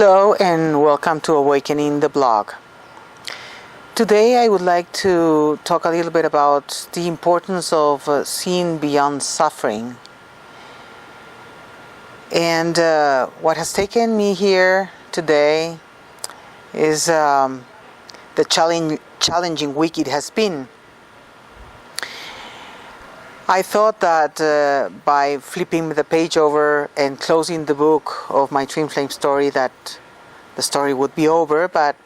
Hello and welcome to Awakening the Blog. Today I would like to talk a little bit about the importance of seeing beyond suffering. And what has taken me here today is the challenging week it has been. I thought that by flipping the page over and closing the book of my twin flame story that the story would be over, but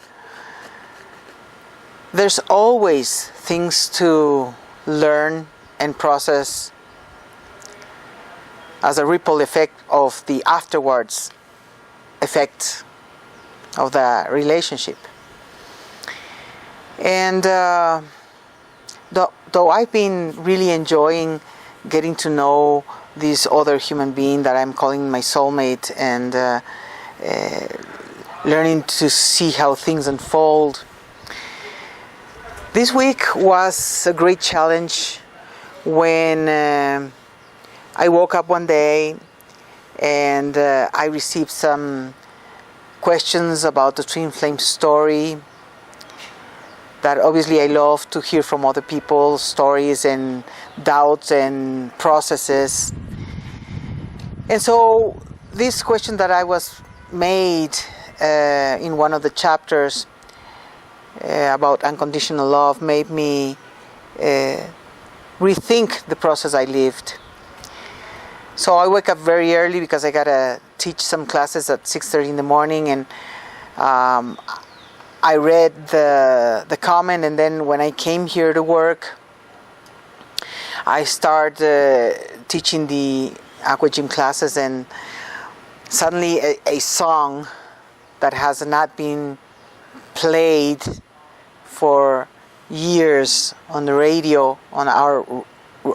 there's always things to learn and process as a ripple effect of the afterwards effect of the relationship. And though I've been really enjoying getting to know this other human being that I'm calling my soulmate and learning to see how things unfold, this week was a great challenge when I woke up one day and I received some questions about the twin flame story. That obviously I love to hear from other people's stories and doubts and processes. And so this question that I was made in one of the chapters about unconditional love made me rethink the process I lived. So I wake up very early because I gotta teach some classes at 6:30 in the morning, and I read the comment, and then when I came here to work, I started teaching the aqua gym classes, and suddenly a song that has not been played for years on the radio, on our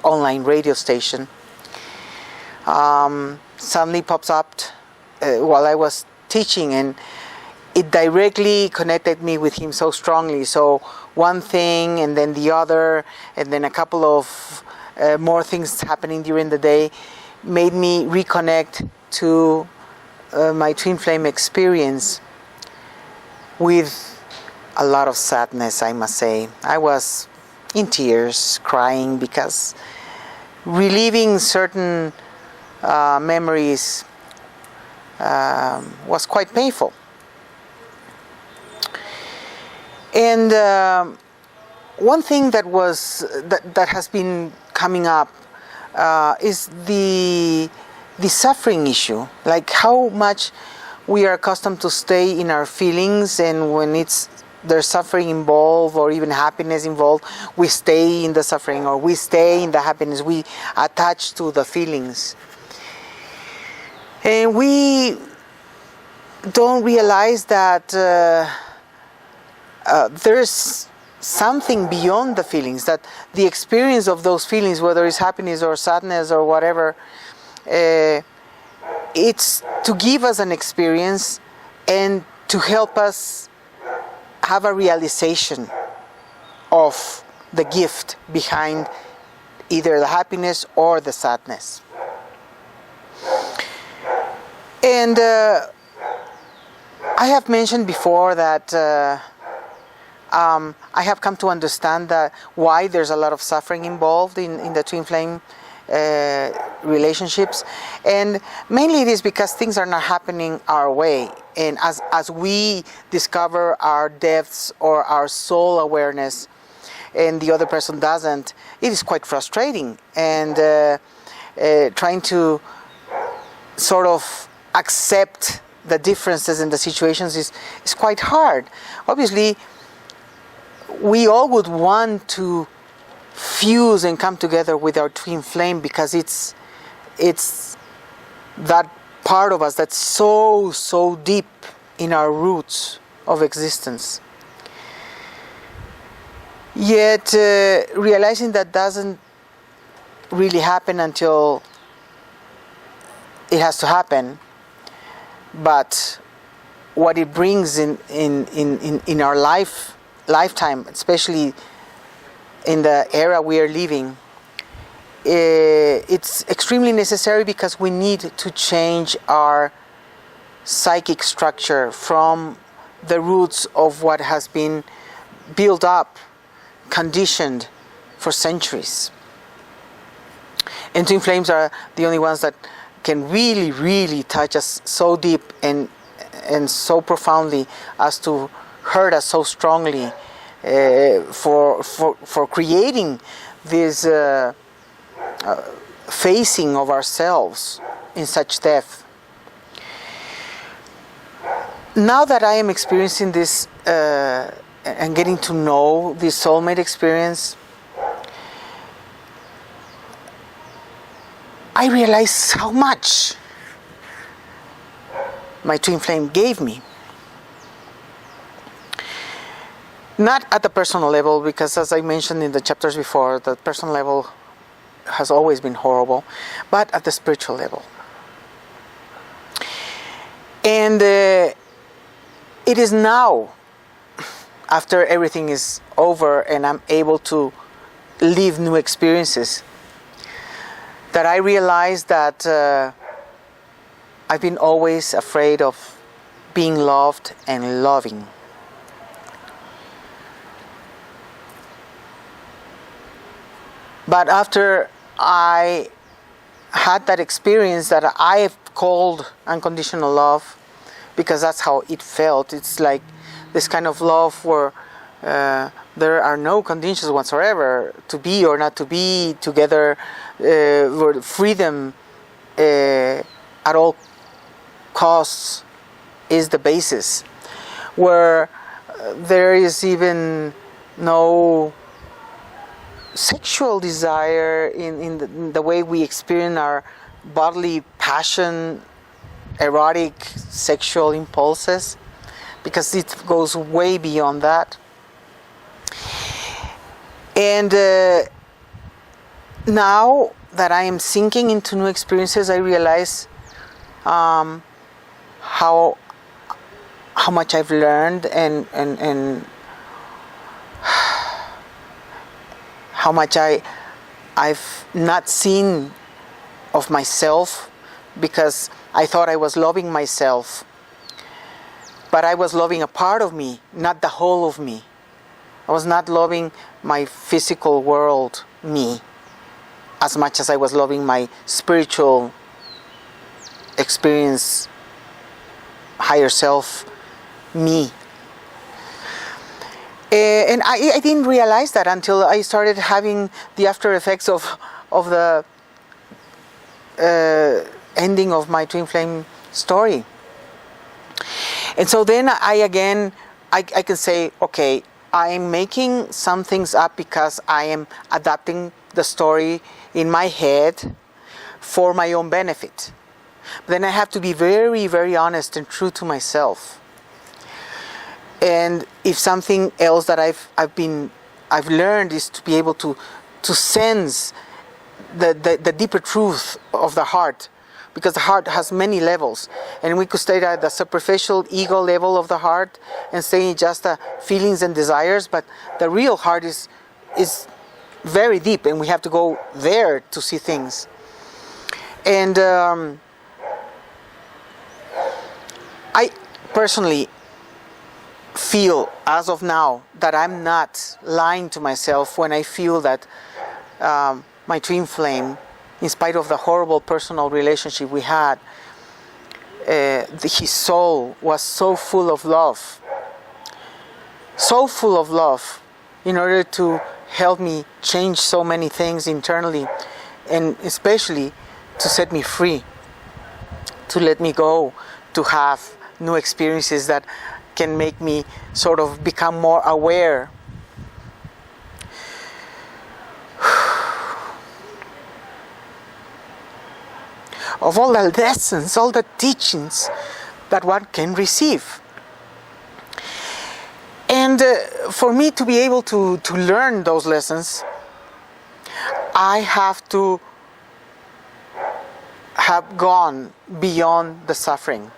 online radio station, suddenly pops up while I was teaching, and it directly connected me with him so strongly. So one thing and then the other, and then a couple of more things happening during the day made me reconnect to my twin flame experience with a lot of sadness, I must say. I was in tears, crying, because reliving certain memories was quite painful. And one thing that has been coming up is the suffering issue, like how much we are accustomed to stay in our feelings, and when there's suffering involved or even happiness involved, we stay in the suffering or we stay in the happiness. We attach to the feelings, and we don't realize that there's something beyond the feelings, that the experience of those feelings, whether it's happiness or sadness or whatever, it's to give us an experience and to help us have a realization of the gift behind either the happiness or the sadness. And I have mentioned before that I have come to understand that why there's a lot of suffering involved in the twin flame relationships, and mainly it is because things are not happening our way, and as we discover our depths or our soul awareness and the other person doesn't, it is quite frustrating, and trying to sort of accept the differences in the situations is quite hard. Obviously we all would want to fuse and come together with our twin flame, because it's that part of us that's so deep in our roots of existence. Yet realizing that doesn't really happen until it has to happen, but what it brings in our lifetime, especially in the era we are living, it's extremely necessary, because we need to change our psychic structure, from the roots of what has been built up, conditioned for centuries. And twin flames are the only ones that can really, really touch us so deep and so profoundly as to hurt us so strongly for creating this facing of ourselves in such depth. Now that I am experiencing this and getting to know this soulmate experience, I realize how much my twin flame gave me. Not at the personal level, because as I mentioned in the chapters before, the personal level has always been horrible, but at the spiritual level. And it is now, after everything is over and I'm able to live new experiences, that I realize that I've been always afraid of being loved and loving. But after I had that experience that I've called unconditional love, because that's how it felt. It's like this kind of love where there are no conditions whatsoever to be or not to be together, where freedom at all costs is the basis, where there is even no sexual desire in the way we experience our bodily passion, erotic sexual impulses, because it goes way beyond that. And now that I am sinking into new experiences, I realize how much I've learned and how much I've not seen of myself, because I thought I was loving myself, but I was loving a part of me, not the whole of me. I was not loving my physical world, me, as much as I was loving my spiritual experience, higher self, me. And I didn't realize that until I started having the after effects of the ending of my twin flame story. And so then I can say, okay, I'm making some things up because I am adapting the story in my head for my own benefit. But then I have to be very, very honest and true to myself. And if something else that I've learned is to be able to sense the deeper truth of the heart, because the heart has many levels, and we could stay at the superficial ego level of the heart and stay in just the feelings and desires, but the real heart is very deep, and we have to go there to see things. And I personally feel as of now that I'm not lying to myself when I feel that my twin flame, in spite of the horrible personal relationship we had, his soul was so full of love, in order to help me change so many things internally, and especially to set me free, to let me go, to have new experiences that can make me sort of become more aware. Of all the lessons, all the teachings that one can receive. And for me to be able to learn those lessons, I have to have gone beyond the suffering.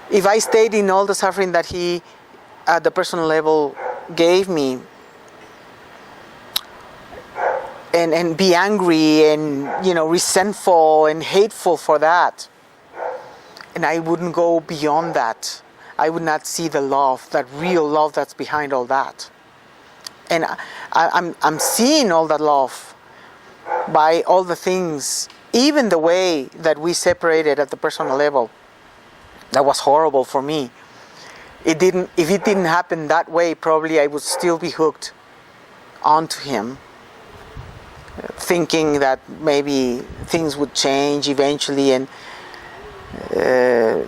If I stayed in all the suffering that he, at the personal level, gave me, and be angry and resentful and hateful for that, and I wouldn't go beyond that. I would not see the love, that real love that's behind all that. And I'm seeing all that love by all the things, even the way that we separated at the personal level. That was horrible for me. If it didn't happen that way, probably I would still be hooked onto him, thinking that maybe things would change eventually, and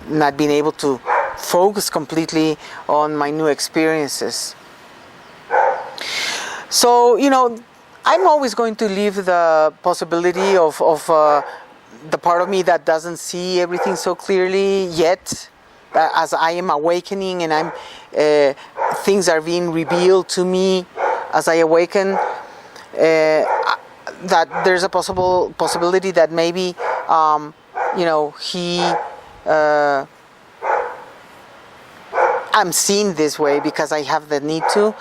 not being able to focus completely on my new experiences. So, I'm always going to leave the possibility of the part of me that doesn't see everything so clearly yet. As I am awakening and things are being revealed to me as I awaken, that there's a possibility that maybe I'm seen this way because I have the need to,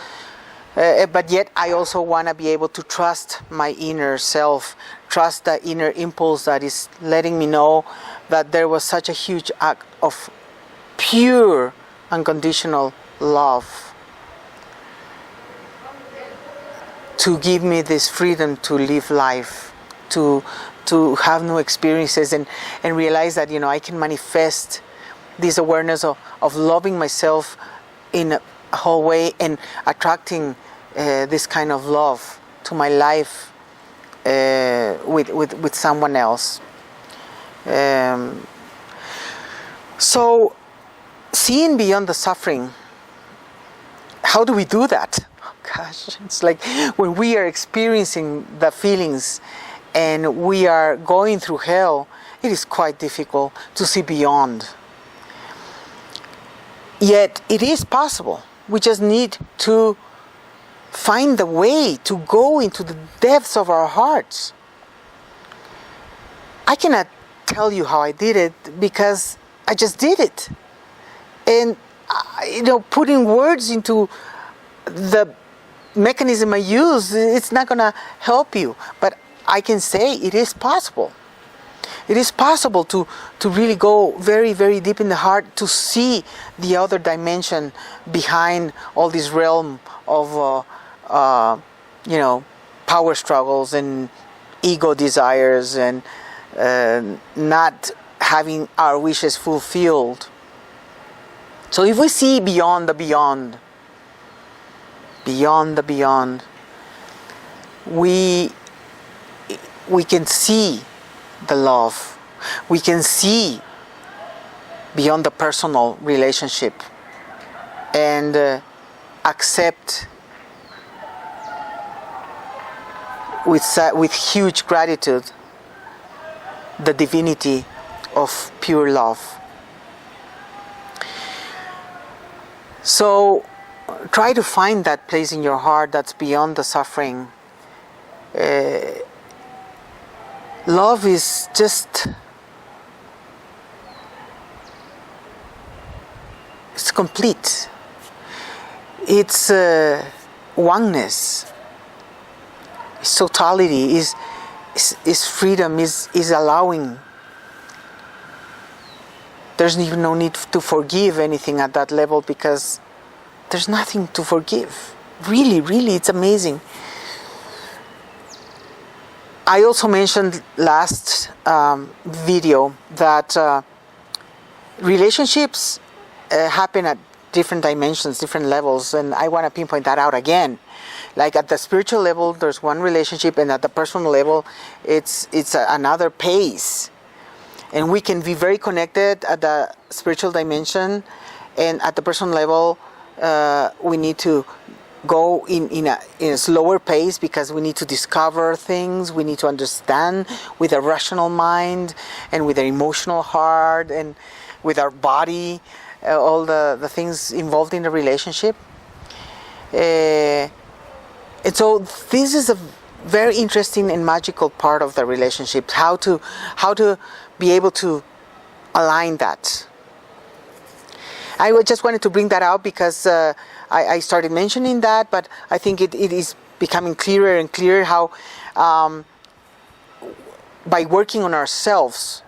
but yet I also want to be able to trust my inner self, trust the inner impulse that is letting me know that there was such a huge act of pure unconditional love to give me this freedom to live life, to have new experiences, and realize that I can manifest this awareness of loving myself in a whole way and attracting this kind of love to my life with someone else. So seeing beyond the suffering, how do we do that? Oh gosh, it's like when we are experiencing the feelings and we are going through hell, it is quite difficult to see beyond. Yet it is possible. We just need to find the way to go into the depths of our hearts. I cannot tell you how I did it because I just did it. And putting words into the mechanism I use, it's not going to help you. But I can say it is possible. It is possible to really go very, very deep in the heart, to see the other dimension behind all this realm of power struggles and ego desires and not having our wishes fulfilled. So if we see beyond the beyond, we can see the love. We can see beyond the personal relationship and accept with huge gratitude the divinity of pure love. So try to find that place in your heart that's beyond the suffering. Love is just, it's complete. It's oneness. It's totality. Is freedom. Is allowing. There's even no need to forgive anything at that level because there's nothing to forgive. Really, really, it's amazing. I also mentioned last video that relationships happen at different dimensions, different levels, and I want to pinpoint that out again. Like at the spiritual level, there's one relationship, and at the personal level, it's another pace. And we can be very connected at the spiritual dimension, and at the personal level, we need to go in a slower pace because we need to discover things, we need to understand with a rational mind and with an emotional heart and with our body, all the things involved in the relationship. And so this is a very interesting and magical part of the relationship, how to be able to align that. I just wanted to bring that out because I started mentioning that, but I think it is becoming clearer and clearer how by working on ourselves,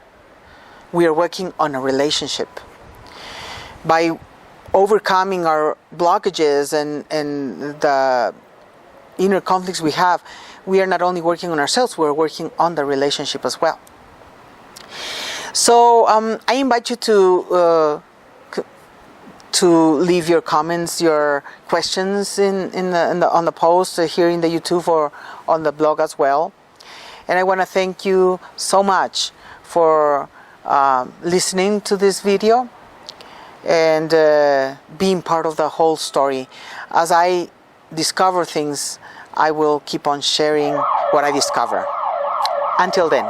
we are working on a relationship. By overcoming our blockages and the inner conflicts we have, we are not only working on ourselves, we're working on the relationship as well. So I invite you to leave your comments, your questions on the post here in the YouTube or on the blog as well. And I want to thank you so much for listening to this video and being part of the whole story. As I discover things, I will keep on sharing what I discover. Until then.